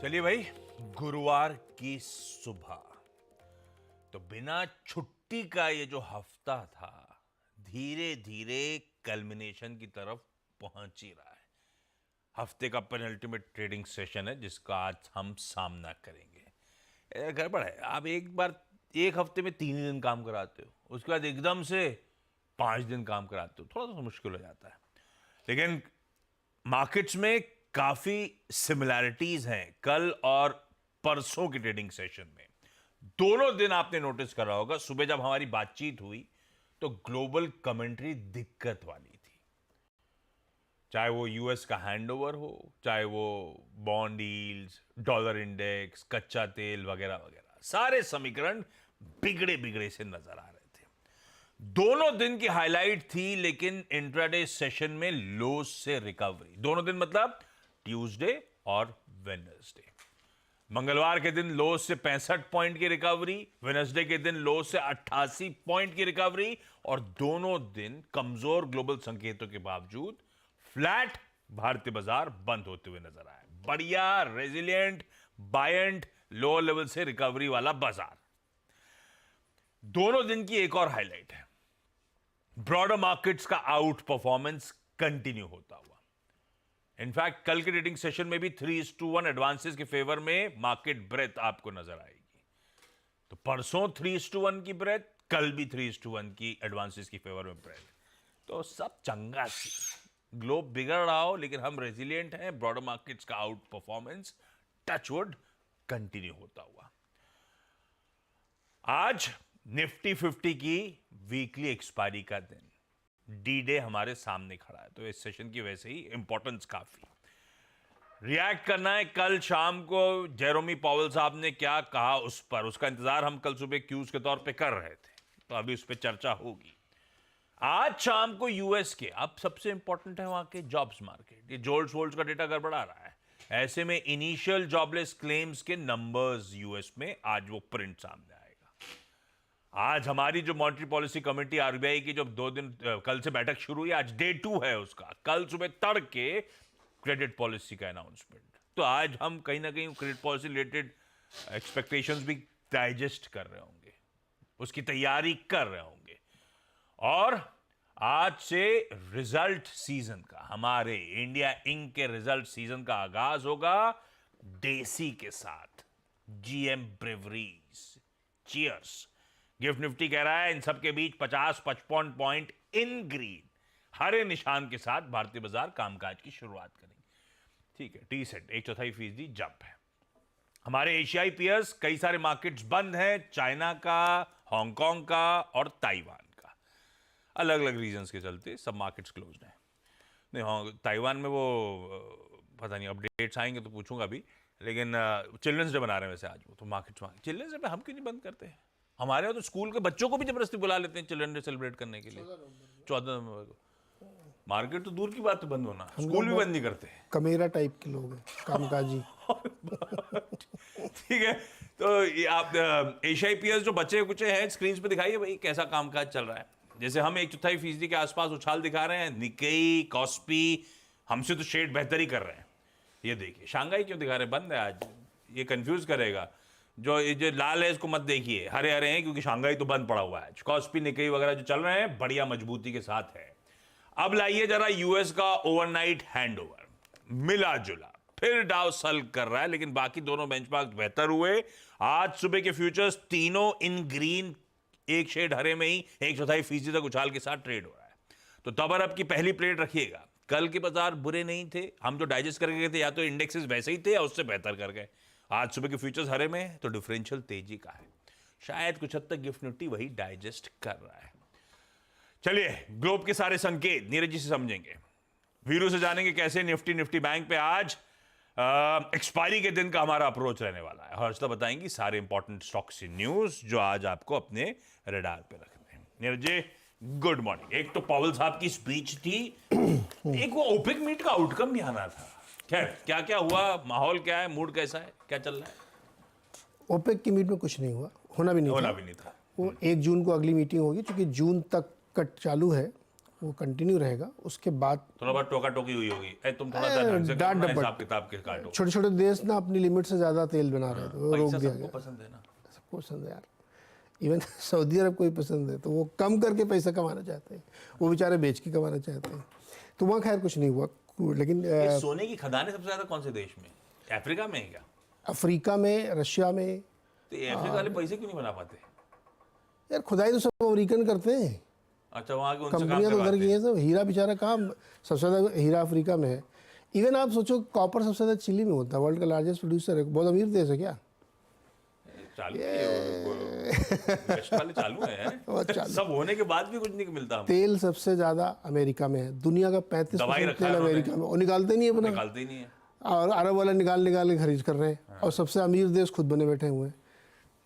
चलिए भाई, गुरुवार की सुबह तो बिना छुट्टी का ये जो हफ्ता था धीरे धीरे कल्मिनेशन की तरफ पहुंच ही रहा है। हफ्ते का पेनल्टीमेट ट्रेडिंग सेशन है जिसका आज हम सामना करेंगे। गड़बड़ है, आप एक बार एक हफ्ते में 3 ही दिन काम कराते हो, उसके बाद एकदम से 5 दिन काम कराते हो, थोड़ा सा मुश्किल हो जाता है। लेकिन मार्केट्स में काफी सिमिलैरिटीज हैं कल और परसों के ट्रेडिंग सेशन में। दोनों दिन आपने नोटिस करा होगा, सुबह जब हमारी बातचीत हुई तो ग्लोबल कमेंट्री दिक्कत वाली थी। चाहे वो यूएस का हैंडओवर हो, चाहे वो बॉन्ड यील्ड्स, डॉलर इंडेक्स, कच्चा तेल वगैरह वगैरह, सारे समीकरण बिगड़े बिगड़े से नजर आ रहे थे। दोनों दिन की हाईलाइट थी, लेकिन इंट्राडे सेशन में लोस से रिकवरी। दोनों दिन मतलब ट्यूसडे और वेडनेसडे। मंगलवार के दिन लोस से 65 पॉइंट की रिकवरी, वेडनेसडे के दिन लोस से 88 पॉइंट की रिकवरी, और दोनों दिन कमजोर ग्लोबल संकेतों के बावजूद फ्लैट भारतीय बाजार बंद होते हुए नजर आए। बढ़िया रेजिलिएंट बायंट लोअर लेवल से रिकवरी वाला बाजार। दोनों दिन की एक और हाईलाइट है, ब्रॉडर मार्केट्स का आउट परफॉर्मेंस कंटिन्यू होता हुआ। इनफैक्ट कल के ट्रेडिंग सेशन में भी 3:1 एडवांसेस के फेवर में मार्केट ब्रेथ आपको नजर आएगी। तो परसों 3:1 की ब्रेथ, कल भी 3:1 की एडवांसेस की फेवर में ब्रेथ। तो सब चंगा सी, ग्लोब बिगड़ रहा हो लेकिन हम रेजिलिएंट हैं। ब्रॉडर मार्केट्स का आउट परफॉर्मेंस टचवुड कंटिन्यू होता हुआ। आज निफ्टी 50 की वीकली एक्सपायरी का दिन, डी डे हमारे सामने खड़ा है, तो इस सेशन की वैसे ही इंपॉर्टेंस काफी। रिएक्ट करना है कल शाम को जेरोमी पॉवेल साहब ने क्या कहा उस पर, उसका इंतजार हम कल सुबह क्यूज के तौर पे कर रहे थे, तो अभी उस पर चर्चा होगी। आज शाम को यूएस के, अब सबसे इंपॉर्टेंट है वहां के जॉब्स मार्केट। ये जोल्ट्स वोल्ट्स का डेटा गड़बड़ा रहा है, ऐसे में इनिशियल जॉबलेस क्लेम्स के नंबर्स यूएस में आज वो प्रिंट सामने आएगा। आज हमारी जो मॉनेटरी पॉलिसी कमेटी आरबीआई की जो 2 दिन कल से बैठक शुरू हुई, आज डे 2 है उसका। कल सुबह तड़के क्रेडिट पॉलिसी का अनाउंसमेंट। तो आज हम कहीं ना कहीं क्रेडिट पॉलिसी रिलेटेड एक्सपेक्टेशंस भी डाइजेस्ट कर रहे होंगे, उसकी तैयारी कर रहे होंगे। और आज से रिजल्ट सीजन का, हमारे इंडिया इंक के रिजल्ट सीजन का आगाज होगा देसी के साथ, GM breweries. Cheers. Gift Nifty कह रहा है इन सब के बीच 50-55 पॉइंट इन ग्रीन, हरे निशान के साथ भारतीय बाजार कामकाज की शुरुआत करेंगे। ठीक है, टी सेट 1/4% जंप है। हमारे एशियाई पीयर्स, कई सारे मार्केट्स बंद हैं, चाइना का, हांगकांग का और ताइवान का। अलग अलग रीजंस के चलते सब मार्केट्स क्लोज हैं। नहीं, हाँ, ताइवान में वो पता नहीं, अपडेट्स आएंगे तो पूछूंगा अभी। लेकिन चिल्ड्रंस डे बना रहे हैं वैसे आज वो, तो मार्केट्स, चिल्ड्रंस डे पे हम क्यों नहीं बंद करते हैं? हमारे यहाँ तो स्कूल के बच्चों को भी जबरदस्ती बुला लेते हैं चिल्ड्रन डे सेलिब्रेट करने के लिए 14 नवंबर को। मार्केट तो दूर की बात है बंद होना, स्कूल भी बंद नहीं करते। कमेरा टाइप के लोग हैं, कामकाजी। ठीक है, तो ये आप एशियाई पीयर्स जो बचे कुछ हैं स्क्रीन पे दिखाइए भाई कैसा कामकाज चल रहा है। जैसे हम 1/4% के आसपास उछाल दिखा रहे हैं, निकेई, कॉस्पी हमसे तो शेड बेहतर ही कर रहे हैं। ये देखिए, शांघाई क्यों दिखा रहे हैं? बंद है आज, ये कंफ्यूज करेगा। जो ये जो लाल है इसको मत देखिए, हरे हरे हैं क्योंकि शांघाई तो बंद पड़ा हुआ है। कॉस्पी, निकेई वगैरह जो चल रहे हैं बढ़िया मजबूती के साथ है। अब लाइए जरा यूएस का ओवरनाइट हैंडओवर, मिला जुला फिर डाउ सल कर रहा है, लेकिन बाकी दोनों बेंचमार्क बेहतर हुए। आज सुबह के फ्यूचर्स तीनों इन ग्रीन, एक शेड हरे में ही 1/4% तक उछाल के साथ ट्रेड हो रहा है। तो तबर अब की पहली प्लेट रखिएगा। कल के बाजार बुरे नहीं थे, हम जो डाइजेस्ट करके गए थे, या तो इंडेक्सेस वैसे ही थे या उससे बेहतर कर गए। आज सुबह के फ्यूचर्स हरे में है तो डिफरेंशियल तेजी का है, शायद कुछ हद तक गिफ्ट निफ्टी वही डाइजेस्ट कर रहा है। चलिए ग्लोब के सारे संकेत नीरज जी से समझेंगे, वीरू से जानेंगे कैसे निफ्टी बैंक पे आज एक्सपायरी के दिन का हमारा अप्रोच रहने वाला है। हर्षदा बताएंगी सारे इंपॉर्टेंट स्टॉक्स की न्यूज जो आज आपको अपने रडार पे रखते हैं। Neeraj ji good morning. एक तो पॉवेल साहब की स्पीच थी, एक वो ओपेक मीट का आउटकम भी आना था। खैर क्या क्या हुआ, माहौल क्या है, मूड कैसा है, क्या चल रहा है? ओपेक की मीट में कुछ नहीं हुआ, होना भी नहीं था। नहीं था। वो 1 जून को अगली मीटिंग होगी, क्योंकि जून तक कट चालू है वो कंटिन्यू रहेगा। उसके बाद थोड़ा बहुत टोका टोकी हुई होगी, ए तुम थोड़ा सा ढंग से डांट करो ना, डपट। हिसाब किताब के काटो। छोटे छोटे देश ना अपनी लिमिट से ज़्यादा तेल बना रहे थे, वो रोक पैसा दिया सबको गया। पसंद है ना। सबको पसंद है यार, इवन सऊदी अरब को भी पसंद है, तो वो कम करके पैसा कमाना चाहते हैं, वो बेचारे बेच के कमाना चाहते हैं। तो वहाँ खैर कुछ नहीं हुआ, लेकिन ये सोने की खदानें सबसे ज्यादा कौन से देश में? अफ्रीका में है क्या? अफ्रीका में, रशिया में। तो ये अफ्रीका वाले पैसे क्यों नहीं बना पाते? यार खुदाई तो सब अमेरिकन करते हैं, अच्छा, वहाँ के उनसे काम कंपनियां तो उधर करवाते की हैं। है सब। हीरा बेचारा काम सबसे ज़्यादा हीरा अफ्रीका में है। इवन आप सोचो कॉपर सबसे ज़्यादा चिली में होता है, वर्ल्ड का लार्जेस्ट प्रोड्यूसर है, बहुत अमीर देश है क्या। चालू वेस्ट वाले चालू है बहुत चालू। सब होने के बाद भी कुछ नहीं मिलता, हम तेल सबसे ज़्यादा अमेरिका में है, दुनिया का 35% दबाई रखा तेल है उन्होंने। अमेरिका में, वो निकालते नहीं है अपना, निकालते ही नहीं है। और अरब वाला निकाल निकाल के खरीद कर रहे हैं, और सबसे अमीर देश खुद बने बैठे हुए हैं।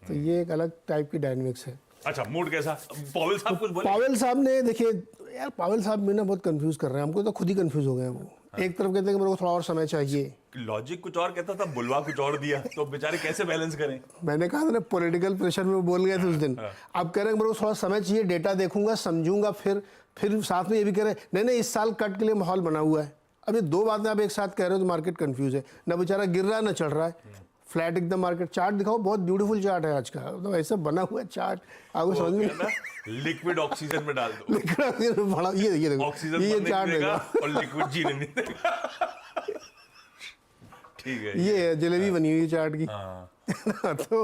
तो ये एक अलग टाइप की डायनेमिक्स है। अच्छा, मूड कैसा? पॉवेल साहब कुछ बोले? पावेल साहब ने, देखिए यार, पावेल साहब में ना बहुत कंफ्यूज कर रहे हैं हमको, तो खुद ही कंफ्यूज हो गए हैं वो। एक तरफ कहते हैं कि मेरे को थोड़ा और समय चाहिए, लॉजिक कुछ और कहता था, बुलवा कुछ और दिया, तो बेचारे कैसे बैलेंस करें? मैंने कहा था ना पॉलिटिकल प्रेशर में वो बोल गए थे उस दिन। अब कह रहे हैं मेरे को थोड़ा समय चाहिए, डेटा देखूंगा, समझूंगा, फिर साथ में ये भी कह रहे हैं नहीं नहीं इस साल कट के लिए माहौल बना हुआ है। अब ये दो बातें आप एक साथ कह रहे हो तो मार्केट कंफ्यूज है, ना बेचारा गिर रहा है ना चढ़ रहा है, फ्लैट एकदम मार्केट। चार्ट दिखाओ, बहुत ब्यूटीफुल चार्ट है आज का, तो ऐसा बना हुआ है चार्ट, आपको समझ में नहीं। लिक्विड ऑक्सीजन में डाल दो, बड़ा ये देखो, ऑक्सीजन ये बनने चार्ट नहीं देगा देखो, और लिक्विड जीने नहीं देगा। ठीक है। ये है जलेबी बनी हुई है चार्ट की। हाँ। तो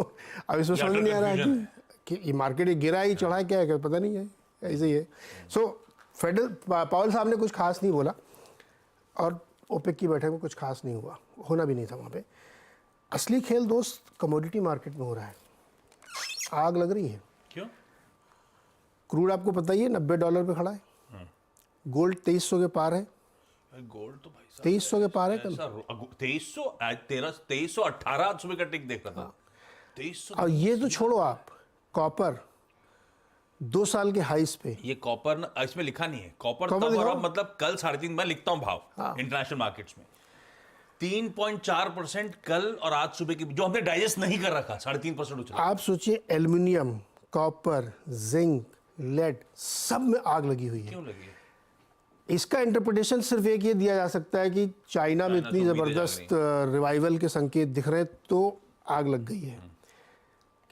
अब इसमें समझ नहीं आ रहा confusion कि ये मार्केट ये गिरा ही चढ़ा क्या है, पता नहीं है, ऐसे ही है। सो फेडरल पावेल साहब ने कुछ खास नहीं बोला, और ओपेक की बैठक में कुछ खास नहीं हुआ, होना भी नहीं था वहाँ पे। असली खेल दोस्त कमोडिटी मार्केट में हो रहा है, आग लग रही है। क्यों? क्रूड आपको पता ही है $90 पे खड़ा है, गोल्ड 2300 के पार है, गोल्ड तो भाई साहब 2300 के पार है कल। 2300, आज 2318 आज सुबह का टिक देख रहा था। 2300। और ये तो छोड़ो आप, कॉपर 2 साल के हाइस पे। ये कॉपर इसमें लिखा नहीं है, कॉपर कॉपर तब और दिखाओ। अब मतलब कल 3.5 मैं लिखता हूँ भाव हाँ। इंटरनेशनल मार्केट्स में 3.4% कल, और आज सुबह की जो हमने डाइजेस्ट नहीं कर रखा 3.5% उछला। आप सोचिए एल्युमिनियम, कॉपर, जिंक, लेड, सब में आग लगी हुई है। क्यों लगी? इसका इंटरप्रिटेशन सिर्फ एक ये दिया जा सकता है कि चाइना में इतनी तो उम्मीदें ज़बरदस्त रिवाइवल के संकेत दिख रहे हैं, तो आग लग गई है।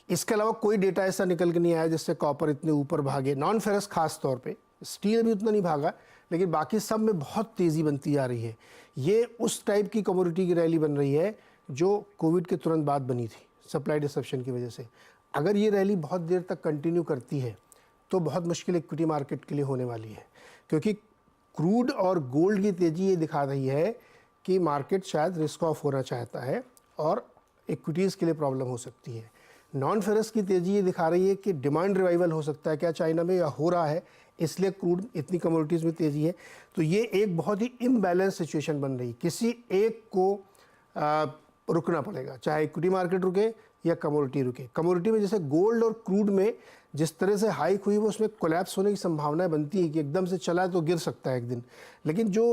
इसके अलावा कोई डेटा ऐसा निकल के नहीं आया जिससे कॉपर इतने ऊपर भागे, नॉन फेरस खास तौर पे। स्टील भी उतना नहीं भागा, लेकिन बाकी सब में बहुत तेज़ी बनती जा रही है। ये उस टाइप की कमोडिटी की रैली बन रही है जो कोविड के तुरंत बाद बनी थी, सप्लाई डिसरप्शन की वजह से। अगर ये रैली बहुत देर तक कंटिन्यू करती है तो बहुत मुश्किल इक्विटी मार्केट के लिए होने वाली है, क्योंकि क्रूड और गोल्ड की तेज़ी ये दिखा रही है कि मार्केट शायद रिस्क ऑफ होना चाहता है और इक्विटीज़ के लिए प्रॉब्लम हो सकती है। नॉन फेरस की तेज़ी ये दिखा रही है कि डिमांड रिवाइवल हो सकता है क्या चाइना में, या हो रहा है, इसलिए क्रूड इतनी कमोडिटीज़ में तेज़ी है। तो ये एक बहुत ही इम्बैलेंस सिचुएशन बन रही है, किसी एक को रुकना पड़ेगा, चाहे इक्विटी मार्केट रुके या कमोडिटी रुके। कमोडिटी में जैसे गोल्ड और क्रूड में जिस तरह से हाइक हुई, वो उसमें कोलैप्स होने की संभावना बनती है कि एकदम से चला तो गिर सकता है एक दिन। लेकिन जो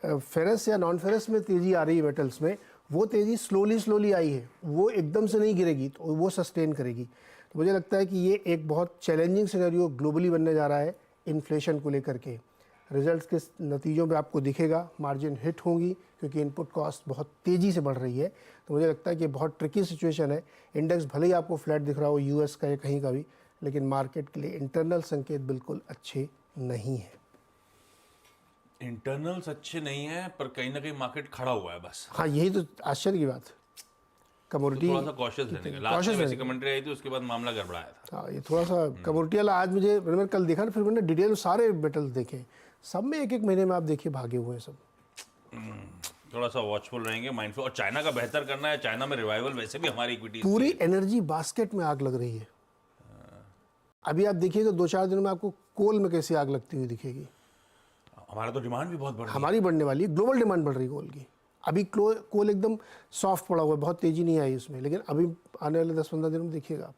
फेरस या नॉन फेरस में तेज़ी आ रही है मेटल्स में, वो तेज़ी स्लोली आई है, वो एकदम से नहीं गिरेगी, तो वो सस्टेन करेगी। तो मुझे लगता है कि ये एक बहुत चैलेंजिंग सिनेरियो ग्लोबली बनने जा रहा है इन्फ्लेशन को लेकर के। रिजल्ट्स के नतीजों पे आपको दिखेगा, मार्जिन हिट होंगी क्योंकि इनपुट कॉस्ट बहुत तेज़ी से बढ़ रही है। तो मुझे लगता है कि बहुत ट्रिकी सिचुएशन है। इंडेक्स भले ही आपको फ्लैट दिख रहा हो यूएस का या कहीं का भी, लेकिन मार्केट के लिए इंटरनल संकेत बिल्कुल अच्छे नहीं है। इंटरनल्स अच्छे नहीं है, पर कहीं ना कहीं मार्केट खड़ा हुआ है बस। हाँ, यही तो आश्चर्य की बात है। कमोडिटी थोड़ा सा कॉशियस रहने का, लास्ट में ऐसी कमेंट्री आई थी, उसके बाद मामला गड़बड़ाया था। हाँ, ये थोड़ा सा कमोडिटी वाला आज मैंने कल देखा ना, फिर मैंने डिटेल में सारे मेटल्स देखे, सब में एक महीने में आप देखिए भागे हुए हैं सब। थोड़ा सा वॉचफुल रहेंगे, माइंडफुल। और चाइना का बेहतर करना है, चाइना में रिवाइवल वैसे भी हमारी इक्विटी पूरी एनर्जी बास्केट में आग लग रही है। अभी आप देखिएगा 2-4 दिनों में आपको कोल में कैसी आग लगती हुई दिखेगी। हमारा तो डिमांड भी बहुत बढ़ रही है। हमारी बढ़ने वाली है, ग्लोबल डिमांड बढ़ रही है कोल की। अभी कोल एकदम सॉफ्ट पड़ा हुआ है, बहुत तेज़ी नहीं आई उसमें, लेकिन अभी आने वाले 10-15 दिनों में देखिएगा आप।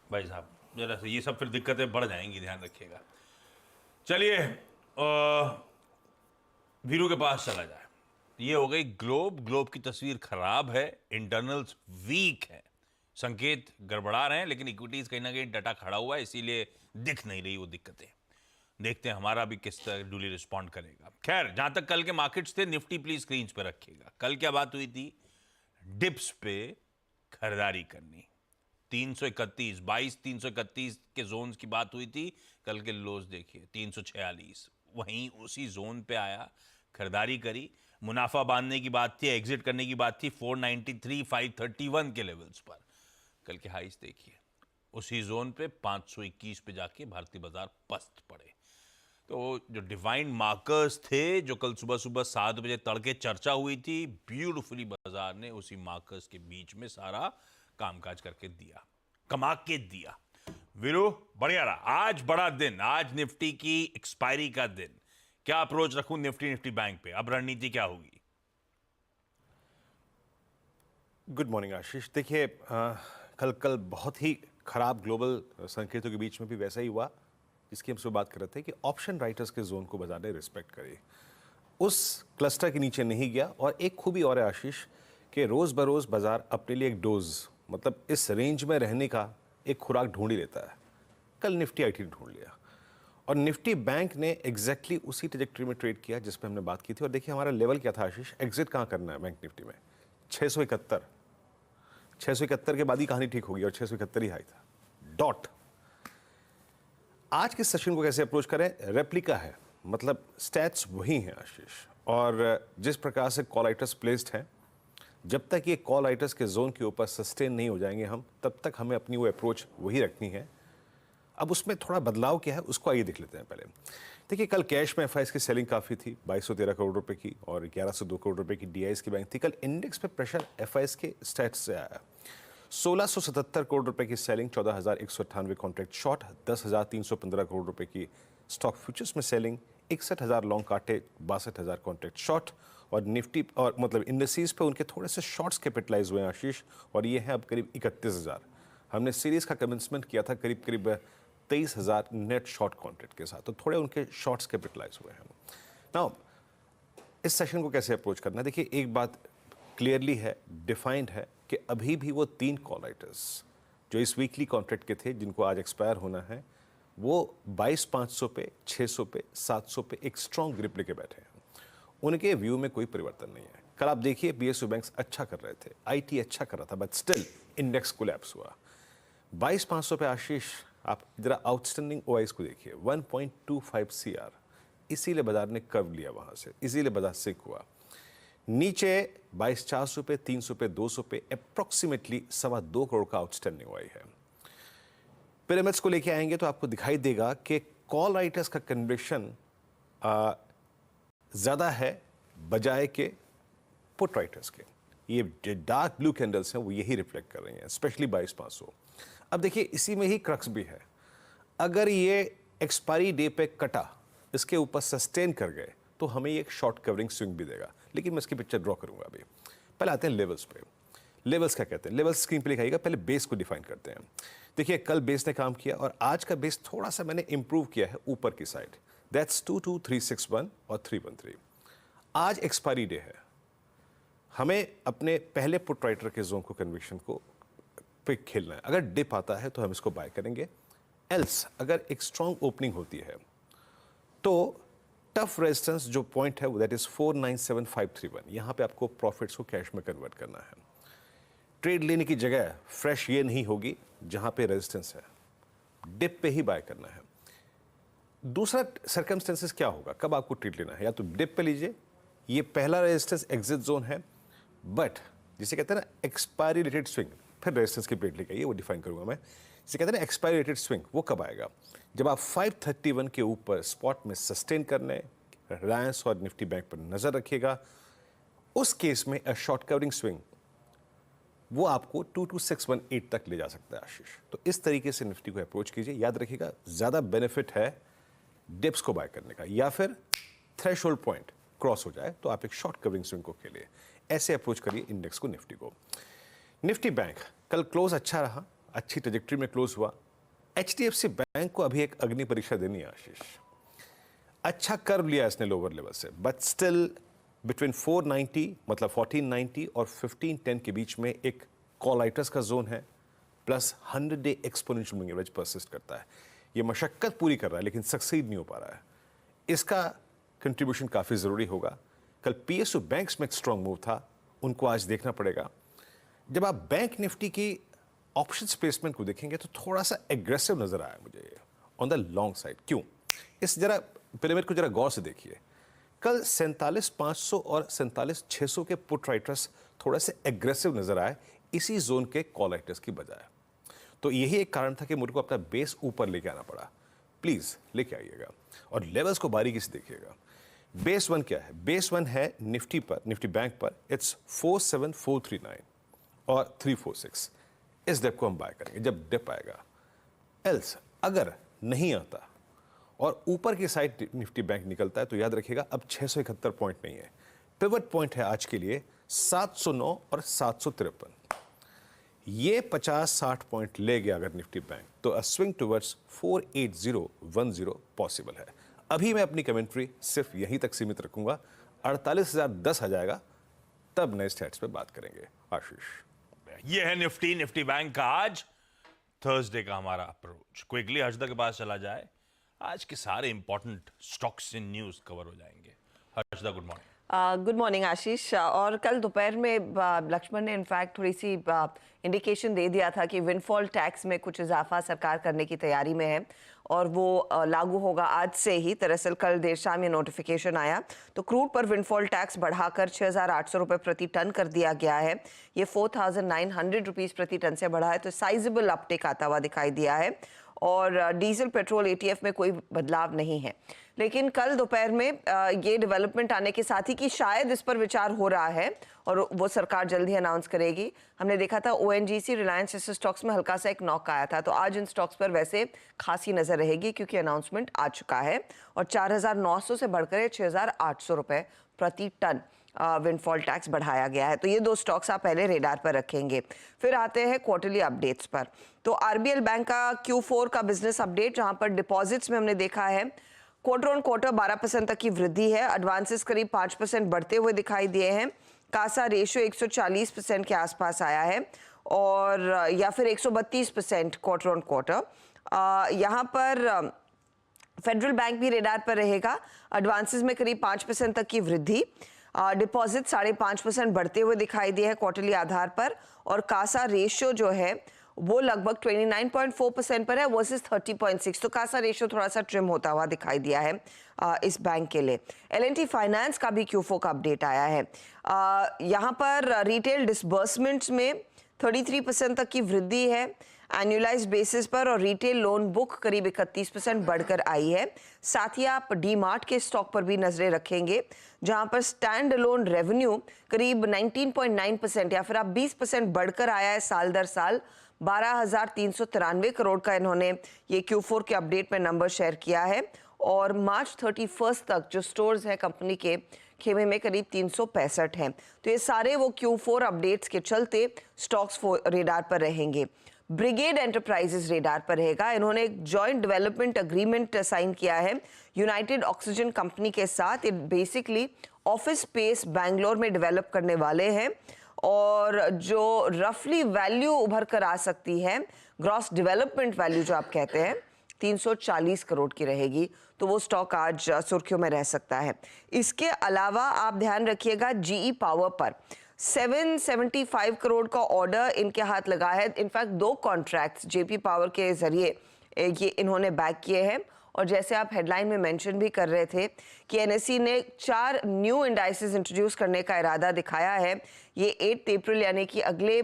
भाई साहब जरा से ये सब फिर दिक्कतें बढ़ जाएंगी, ध्यान रखिएगा। चलिए वीरू के पास चला जाए। ये हो गई ग्लोब की तस्वीर खराब है, इंटरनल्स वीक है, संकेत गड़बड़ा रहे हैं, लेकिन इक्विटीज कहीं ना कहीं डटा खड़ा हुआ है, इसीलिए दिख नहीं रही वो दिक्कतें। देखते हैं हमारा भी किस तरह डुली रिस्पॉन्ड करेगा। खैर, जहां तक कल के मार्केट्स थे, निफ्टी प्लीज स्क्रीन पे रखिएगा। कल क्या बात हुई थी? डिप्स पे खरीदारी करनी। 331, 331 के जोन्स की बात हुई थी। कल के लोज देखिए 346, वहीं उसी जोन पे आया, खरीदारी करी, मुनाफा बांधने की बात थी, एग्जिट करने की बात थी 493, 531 के लेवल्स पर। कल के हाइस देखिए, उसी जोन पे 521 पे जाके भारतीय बाजार पस्त पड़े। तो जो डिवाइन मार्कर्स थे, जो कल सुबह सुबह 7 बजे तड़के चर्चा हुई थी, ब्यूटिफुली बाजार ने उसी मार्कर्स के बीच में सारा कामकाज करके दिया, कमा के दिया। वीरू, बढ़िया रहा आज, बड़ा दिन आज, निफ्टी की एक्सपायरी का दिन। क्या अप्रोच रखूं निफ्टी बैंक पे? अब रणनीति क्या होगी? गुड मॉर्निंग आशीष। देखिए, कल बहुत ही खराब ग्लोबल संकेतों के बीच में भी वैसा ही हुआ जिसकी हम सुबह बात कर रहे थे कि ऑप्शन राइटर्स के जोन को बाजार ने रिस्पेक्ट करी, उस क्लस्टर के नीचे नहीं गया। और एक खूबी और है आशीष कि रोज बरोज बाजार अपने लिए एक डोज, मतलब इस रेंज में रहने का एक खुराक ढूंढ ही लेता है। कल निफ्टी आईटी ढूंढ लिया और निफ्टी बैंक ने एग्जैक्टली उसी ट्रेजेक्टरी में ट्रेड किया जिस पे हमने बात की थी। और देखिए हमारा लेवल क्या था आशीष, एग्जिट कहाँ करना है बैंक निफ्टी में? 671 के बाद ही कहानी ठीक होगी और 671 ही हाई था डॉट। आज के सेशन को कैसे अप्रोच करें? रेप्लिका है, मतलब स्टैट्स वही हैं आशीष। और जिस प्रकार से कॉल राइटर्स प्लेस्ड हैं, जब तक ये कॉल राइटर्स के जोन के ऊपर सस्टेन नहीं हो जाएंगे हम, तब तक हमें अपनी वो अप्रोच वही रखनी है। अब उसमें थोड़ा बदलाव क्या है उसको आइए देख लेते हैं। पहले देखिए, कल कैश में एफआईएस की सेलिंग काफ़ी थी, 2213 करोड़ रुपए की, और 1102 करोड़ रुपए की डीआईएस की बैंक थी। कल इंडेक्स पे प्रेशर एफआईएस के स्टैट्स से आया। 1677 करोड़ रुपए की सेलिंग, 14198 कॉन्ट्रैक्ट शॉर्ट, 10,315 करोड़ रुपए की स्टॉक फ्यूचर्स में सेलिंग, 61,000 लॉन्ग काटे, 62,000 कॉन्ट्रैक्ट शॉर्ट। और निफ्टी और मतलब इंडस्ट्रीज पे उनके थोड़े से शॉर्ट्स कैपिटलाइज हुए हैं आशीष, और ये है अब करीब 31,000। हमने सीरीज का कमेंसमेंट किया था करीब 23,000 नेट शॉर्ट कॉन्ट्रैक्ट के साथ, तो थोड़े उनके शॉर्ट्स कैपिटलाइज हुए हैं। नाउ इस सेशन को कैसे अप्रोच करना है? देखिए, एक बात क्लियरली है, डिफाइंड है कि अभी भी वो 3 कॉल राइटर्स जो इस वीकली कॉन्ट्रैक्ट के थे, जिनको आज एक्सपायर होना है, वो 22,500 पे, 600 पे, 700 पे एक स्ट्रॉन्ग ग्रिप लेके बैठे हैं। उनके व्यू में कोई परिवर्तन नहीं है। कल आप देखिए बीएसयू बैंक्स अच्छा कर रहे थे, आईटी अच्छा कर रहा था, बट स्टिल इंडेक्स कोलैप्स हुआ। 22,500 पे आशीष, आप जरा आउटस्टैंडिंग ओआईस को देखिए, 1.25 CR, इसीलिए बाजार ने कर्व लिया वहां से, इसीलिए बाजार सिक हुआ। नीचे 22,400 पे, 300 पे, 200 पे अप्रोक्सीमेटली 2.25 करोड़ का आउटस्टैंडिंग ओआई है। पिरामिड्स को लेके आएंगे तो आपको दिखाई देगा कि कॉल राइटर्स का कन्विक्शन ज्यादा है बजाय के पुट राइटर्स के। ये डार्क ब्लू कैंडल्स हैं वो यही रिफ्लेक्ट कर रही हैं, स्पेशली 22,500। अब देखिए, इसी में ही क्रक्स भी है। अगर ये एक्सपायरी डे पे कटा, इसके ऊपर सस्टेन कर गए, तो हमें एक शॉर्ट कवरिंग स्विंग भी देगा। लेकिन मैं इसकी पिक्चर ड्रॉ करूंगा अभी। पहले आते हैं लेवल्स पे। लेवल्स क्या कहते हैं? लेवल्स स्क्रीन पे लिखाइएगा। पहले बेस को डिफाइन करते हैं। देखिए, कल बेस ने काम किया और आज का बेस थोड़ा सा मैंने इंप्रूव किया है ऊपर की साइड, दैट्स 22,361 और 313। आज एक्सपायरी डे है, हमें अपने पहले पुट राइटर के जोन को, कन्विक्शन को पे खेलना है। अगर डिप आता है तो हम इसको बाय करेंगे, एल्स अगर एक स्ट्रॉन्ग ओपनिंग होती है तो टफ रेजिस्टेंस जो पॉइंट है वो दैट इज 497,531, यहां पे आपको प्रॉफिट्स को कैश में कन्वर्ट करना है। ट्रेड लेने की जगह फ्रेश ये नहीं होगी जहां पे रेजिस्टेंस है, डिप पे ही बाय करना है। दूसरा सर्कमस्टेंसेस क्या होगा, कब आपको ट्रेड लेना है? या तो डिप पे लीजिए, ये पहला रेजिस्टेंस एग्जिट जोन है, बट जिसे कहते हैं ना एक्सपायरी रिलेटेड स्विंग, फिर रेजिस्टेंस की प्लेट लेके आइए, वो डिफाइन करूंगा मैं। जिसे कहते हैं ना एक्सपायरी रेटेड स्विंग, वो कब आएगा? जब आप 531 के ऊपर स्पॉट में सस्टेन करने, रिलायंस और निफ्टी बैंक पर नजर रखिएगा। उस केस में शॉर्ट कवरिंग स्विंग वो आपको 22618 तक ले जा सकता है आशीष। तो इस तरीके से निफ्टी को अप्रोच कीजिए। याद रखिएगा, ज्यादा बेनिफिट है डिप्स को बाय करने का, या फिर थ्रेशोल्ड पॉइंट क्रॉस हो जाए तो आप एक शॉर्ट कवरिंग स्विंग को खेलिए। ऐसे अप्रोच करिए इंडेक्स को, निफ्टी को। निफ्टी बैंक कल क्लोज अच्छा रहा, अच्छी ट्रेजेक्टरी में क्लोज हुआ। एचडीएफसी बैंक को अभी एक अग्नि परीक्षा देनी है आशीष। अच्छा कर्व लिया इसने लोअर लेवल से, बट स्टिल बिटवीन 490 मतलब 1490 और 1510 के बीच में एक कॉल राइटर्स का जोन है, plus 100 day exponential moving average persist करता है। ये मशक्क़त पूरी कर रहा है लेकिन सक्सीड नहीं हो पा रहा है, इसका कंट्रीब्यूशन काफ़ी ज़रूरी होगा। कल पीएसयू बैंक्स में एक स्ट्रॉन्ग मूव था, उनको आज देखना पड़ेगा। जब आप बैंक निफ्टी की ऑप्शंस प्लेसमेंट को देखेंगे तो थोड़ा सा एग्रेसिव नज़र आया मुझे ऑन द लॉन्ग साइड। क्यों? इस जरा पिरामिड को जरा गौर से देखिए। कल 47,500 और 47,600 के पुट राइटर्स थोड़े से एग्रेसिव नज़र आए इसी जोन के कॉल राइटर्स की बजाय। तो यही एक कारण था कि मुझे को अपना बेस ऊपर लेके आना पड़ा। प्लीज़ लेके आइएगा और लेवल्स को बारीकी से देखिएगा। बेस वन क्या है? बेस वन है निफ्टी पर, निफ्टी बैंक पर इट्स 47439 और 346। इस डिप को हम बाय करेंगे जब डिप आएगा। एल्स अगर नहीं आता और ऊपर की साइड निफ्टी बैंक निकलता है तो याद रखिएगा अब 671 पॉइंट नहीं है, पिवट पॉइंट है आज के लिए 709 और 753। ये 50-60 पॉइंट ले गया अगर निफ्टी बैंक तो अ स्विंग टुवर्ड्स 48010 पॉसिबल है। अभी मैं अपनी कमेंट्री सिर्फ यहीं तक सीमित रखूंगा। 48,010 आ जाएगा तब नए स्टैट्स पे बात करेंगे। आशीष, ये है निफ्टी बैंक का आज थर्सडे का हमारा अप्रोच। क्विकली हर्षदा के पास चला जाए, आज के सारे important stocks in news cover हो जाएंगे। Harshada, good morning. Good morning Ashish. और कल दोपहर में लक्ष्मण ने इनफैक्ट थोड़ी सी इंडिकेशन दे दिया था कि विंडफॉल टैक्स में कुछ इजाफा सरकार करने की तैयारी में है और वो लागू होगा आज से ही। दरअसल कल देर शाम ये नोटिफिकेशन आया तो क्रूड पर विंडफॉल टैक्स बढ़ाकर 6,800 रुपये प्रति टन कर दिया गया है। ये 4,900 रुपीज़ प्रति टन से बढ़ा है, तो साइजेबल अपटेक आता हुआ दिखाई दिया है। और डीजल पेट्रोल एटीएफ में कोई बदलाव नहीं है। लेकिन कल दोपहर में ये डेवलपमेंट आने के साथ ही कि शायद इस पर विचार हो रहा है और वो सरकार जल्द ही अनाउंस करेगी। हमने देखा था ओएनजीसी, रिलायंस जैसे स्टॉक्स में हल्का सा एक नॉक आया था, तो आज इन स्टॉक्स पर वैसे खासी नजर रहेगी क्योंकि अनाउंसमेंट आ चुका है और 4,900 से बढ़कर 6,800 रुपये प्रति टन विंडफॉल टैक्स बढ़ाया गया है। तो ये दो स्टॉक्स आप पहले रेडार पर रखेंगे। फिर आते हैं क्वार्टरली अपडेट्स पर। तो आरबीएल बैंक का Q4 का बिजनेस अपडेट, जहां पर डिपॉजिट्स में हमने देखा है क्वार्टर ऑन क्वार्टर 12% तक की वृद्धि है। एडवांसेस करीब 5% बढ़ते हुए दिखाई दिए हैं। कासा रेशियो 140% के आसपास आया है और या फिर 132% क्वार्टर ऑन क्वार्टर। यहाँ पर फेडरल बैंक भी रेडार पर रहेगा। एडवांसेस में करीब 5% तक की वृद्धि, डिपॉजिट 5.5% बढ़ते हुए दिखाई दिए हैं क्वार्टरली आधार पर और कासा रेशियो जो है वो लगभग 29.4% पर है वर्सेस 30.6। तो कासा रेशियो थोड़ा सा ट्रिम होता हुआ दिखाई दिया है इस बैंक के लिए। L&T फाइनेंस का भी Q4 का अपडेट आया है। यहाँ पर रिटेल डिसबर्समेंट्स में 33% तक की वृद्धि है एनुअलाइज्ड बेसिस पर और रिटेल लोन बुक करीब 31% बढ़कर आई है। साथ ही आप डी मार्ट के स्टॉक पर भी नजरें रखेंगे, जहां पर स्टैंड अलोन रेवेन्यू करीब 19.9% या फिर आप 20% बढ़कर आया है साल दर साल। 12,393 करोड़ का इन्होंने ये Q4 के अपडेट में नंबर शेयर किया है और मार्च 31 तक जो स्टोर्स है कंपनी के खेमे में करीब 365 हैं। तो ये सारे वो Q4 अपडेट्स के चलते स्टॉक्स रेडार पर रहेंगे। ब्रिगेड एंटरप्राइजेस रेडार पर रहेगा। इन्होंने एक जॉइंट डेवलपमेंट एग्रीमेंट साइन किया है यूनाइटेड ऑक्सीजन कंपनी के साथ। ये बेसिकली ऑफिस स्पेस बैंगलोर में डेवलप करने वाले हैं और जो रफली वैल्यू उभर कर आ सकती है, ग्रॉस डेवलपमेंट वैल्यू जो आप कहते हैं, 340 करोड़ की रहेगी। तो वो स्टॉक आज सुर्खियों में रह सकता है। इसके अलावा आप ध्यान रखिएगा जीई पावर पर 775 करोड़ का ऑर्डर इनके हाथ लगा है। इनफैक्ट 2 कॉन्ट्रैक्ट्स जेपी पावर के जरिए ये इन्होंने बैक किए हैं और जैसे आप हेडलाइन में मेंशन भी कर रहे थे कि एनएसई ने 4 न्यू इंडाइसेस इंट्रोड्यूस करने का इरादा दिखाया है। ये 8 अप्रैल यानी कि अगले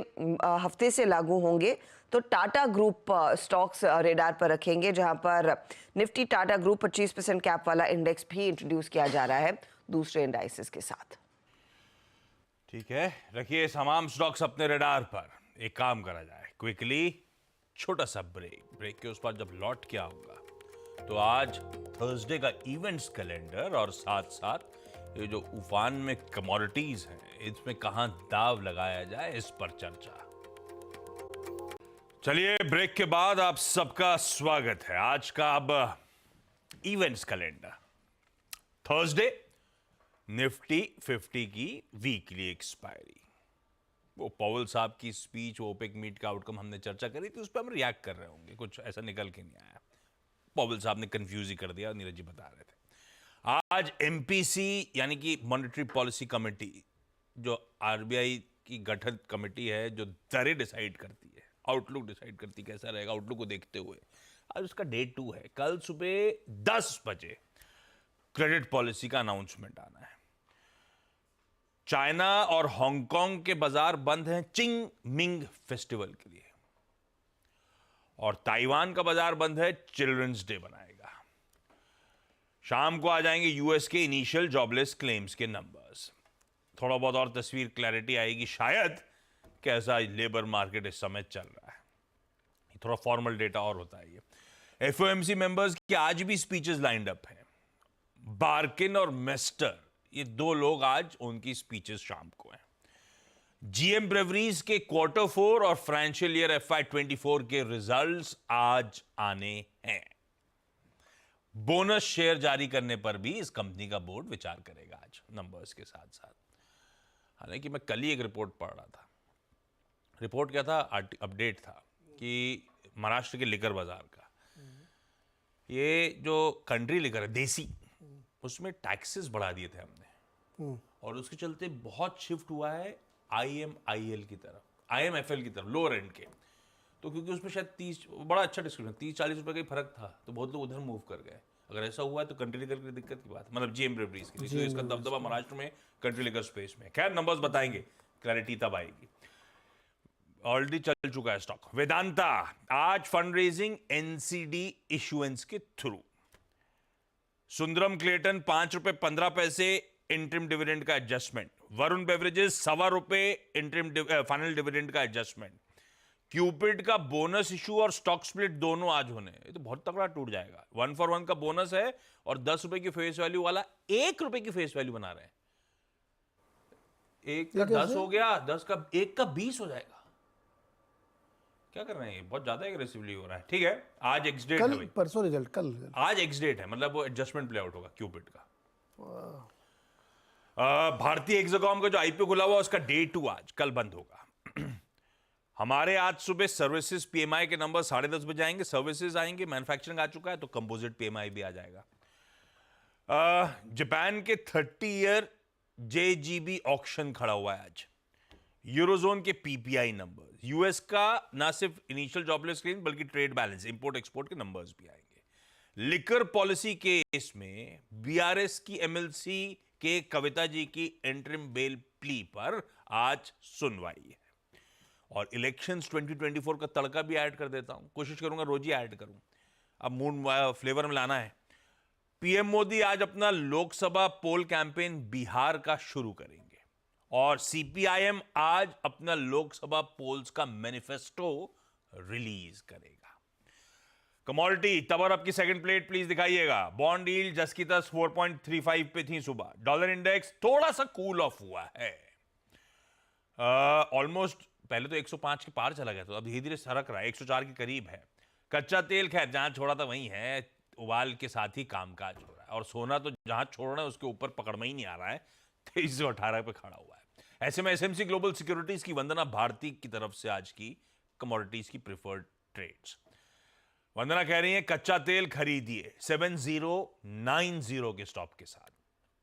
हफ्ते से लागू होंगे। तो टाटा ग्रुप स्टॉक्स रेडार पर रखेंगे, जहां पर निफ्टी टाटा ग्रुप 25% कैप वाला इंडेक्स भी इंट्रोड्यूस किया जा रहा है दूसरे इंडाइसेस के साथ। ठीक है, रखिए तमाम स्टॉक्स अपने रडार पर। एक काम करा जाए, क्विकली छोटा सा ब्रेक के उस पर जब लौट के आऊंगा तो आज थर्सडे का इवेंट्स कैलेंडर और साथ साथ ये जो उफान में कमोडिटीज हैं इसमें कहां दाव लगाया जाए इस पर चर्चा। चलिए, ब्रेक के बाद आप सबका स्वागत है। आज का अब इवेंट्स कैलेंडर। थर्सडे निफ्टी 50 की वीकली एक्सपायरी। वो पॉवेल साहब की स्पीच, वो ओपेक मीट का आउटकम हमने चर्चा करी थी, उस पर हम रिएक्ट कर रहे होंगे, कुछ ऐसा निकल के नहीं आया। पॉवेल साहब ने कंफ्यूज ही कर दिया, नीरज जी बता रहे थे। आज एमपीसी यानी कि मॉनेटरी पॉलिसी कमेटी, जो आरबीआई की गठित कमेटी है जो दरें डिसाइड करती है, आउटलुक डिसाइड करती है कैसा रहेगा, आउटलुक को देखते हुए आज उसका डे 2 है। कल सुबह 10 बजे क्रेडिट पॉलिसी का अनाउंसमेंट आना है। चाइना और हांगकांग के बाजार बंद हैं चिंग मिंग फेस्टिवल के लिए, और ताइवान का बाजार बंद है, चिल्ड्रंस डे बनाएगा। शाम को आ जाएंगे यूएस के इनिशियल जॉबलेस क्लेम्स के नंबर्स। थोड़ा बहुत और तस्वीर क्लैरिटी आएगी शायद, कैसा लेबर मार्केट इस समय चल रहा है। थोड़ा फॉर्मल डेटा और होता है ये। एफओएमसी मेंबर्स की आज भी स्पीचेस लाइंड अप हैं। बार्किन और मेस्टर, ये 2 लोग आज उनकी स्पीचेस शाम को हैं। जीएम ब्रेवरीज के Q4 और फाइनेंशियल ईयर FY24 के रिजल्ट्स आज आने हैं। बोनस शेयर जारी करने पर भी इस कंपनी का बोर्ड विचार करेगा आज नंबर्स के साथ साथ। हालांकि मैं कल ही एक रिपोर्ट पढ़ रहा था। रिपोर्ट क्या था, अपडेट था कि महाराष्ट्र के लिकर बाजार का, ये जो कंट्री लिकर है देसी, उसमें टैक्सेस बढ़ा दिए थे हमने, और उसके चलते बहुत शिफ्ट हुआ है IMIL की तरफ, IMFL की तरफ, लोअर एंड के। तो क्योंकि उसमें शायद 30, बड़ा अच्छा डिस्क्रिप्शन, 30-40 रुपए का ही फर्क था, तो बहुत लोग उधर मूव कर गए। अगर ऐसा हुआ है तो कंट्री लिकर की दिक्कत की बात है, मतलब जीएम ब्रेवरीज की, तो इसका दबदबा महाराष्ट्र में कंट्री लिकर स्पेस में। खैर नंबर्स बताएंगे, क्लैरिटी तब आएगी। ऑलरेडी चल चुका है स्टॉक। वेदांता आज फंड रेजिंग NCD इशुएंस के through. Sundaram Clayton ₹5.15 interim dividend का adjustment. Varun beverages ₹1.25 interim final dividend का एडजस्टमेंट। क्यूपिड का बोनस इशू और स्टॉक स्प्लिट दोनों आज होने, ये तो बहुत तगड़ा टूट जाएगा। 1 for 1 का बोनस है और ₹10 की फेस वैल्यू वाला ₹1 की फेस वैल्यू बना रहे हैं। 1 का 10 हो गया, 10 का 1 का 20 हो जाएगा। क्या कर रहे हैं, बहुत ज्यादा एग्रेसिवली हो रहा है। ठीक है, आज एक्स डेट है भाई, परसों रिजल्ट, कल आज एक्स डेट है, मतलब वो एडजस्टमेंट प्ले आउट होगा क्यूपिड का। भारतीय एक्सकॉम का जो आईपीओ खुला हुआ उसका डे 2 आज, कल बंद होगा। हमारे आज सुबह सर्विसेज पीएमआई के नंबर 10:30 बजे आएंगे। सर्विसेज आएंगे, मैन्युफैक्चरिंग आ चुका है, तो कंपोजिट पीएमआई भी आ जाएगा। जापान के 30 ईयर JGB ऑक्शन खड़ा हुआ है आज। यूरोजोन के पीपीआई नंबर, यूएस का ना सिर्फ इनिशियल जॉबलेस क्लेम बल्कि ट्रेड बैलेंस, इंपोर्ट एक्सपोर्ट के नंबर्स भी आएंगे। लिकर पॉलिसी केस में बीआरएस की एमएलसी के कविता जी की इंटरिम बेल प्ली पर आज सुनवाई है। और इलेक्शंस 2024 का तड़का भी ऐड कर देता हूं, कोशिश करूंगा रोज ही ऐड करूं, अब मूड फ्लेवर में लाना है। पीएम मोदी आज अपना लोकसभा पोल कैंपेन बिहार का शुरू करेंगे, और सीपीआईएम आज अपना लोकसभा पोल्स का मैनिफेस्टो रिलीज करेगा। कमोडिटी तबर अप की सेकंड प्लेट प्लीज दिखाइएगा। बॉन्ड यील्ड जस की तस 4.35 पे थी सुबह। डॉलर इंडेक्स थोड़ा सा कूल ऑफ हुआ है, ऑलमोस्ट पहले तो 105 के पार चला गया, तो अब धीरे धीरे सरक रहा है, 104 के करीब है। कच्चा तेल खैर जहां छोड़ा था वहीं है, उबाल के साथ ही कामकाज हो रहा है। और सोना तो जहां छोड़ना है उसके ऊपर पकड़ में ही नहीं आ रहा है, 2318 पे खड़ा हुआ है। ऐसे में एसएमसी ग्लोबल सिक्योरिटीज की वंदना भारती की तरफ से आज की कमोडिटीज की प्रिफर्ड ट्रेड्स। वंदना कह रही है कच्चा तेल खरीदिए 7090 के स्टॉप के साथ,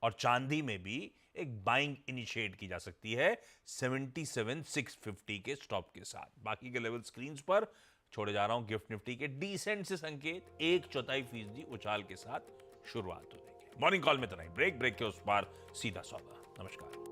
और चांदी में भी एक बाइंग इनिशिएट की जा सकती है 77,650 के स्टॉप के साथ। बाकी के लेवल स्क्रीन्स पर छोड़े जा रहा हूं। गिफ्ट निफ्टी के डिसेंट से संकेत 1/4% उछाल के साथ शुरुआत हो जाएगी। मॉर्निंग कॉल में तो नहीं, ब्रेक के उस पार सीधा सौदा। नमस्कार।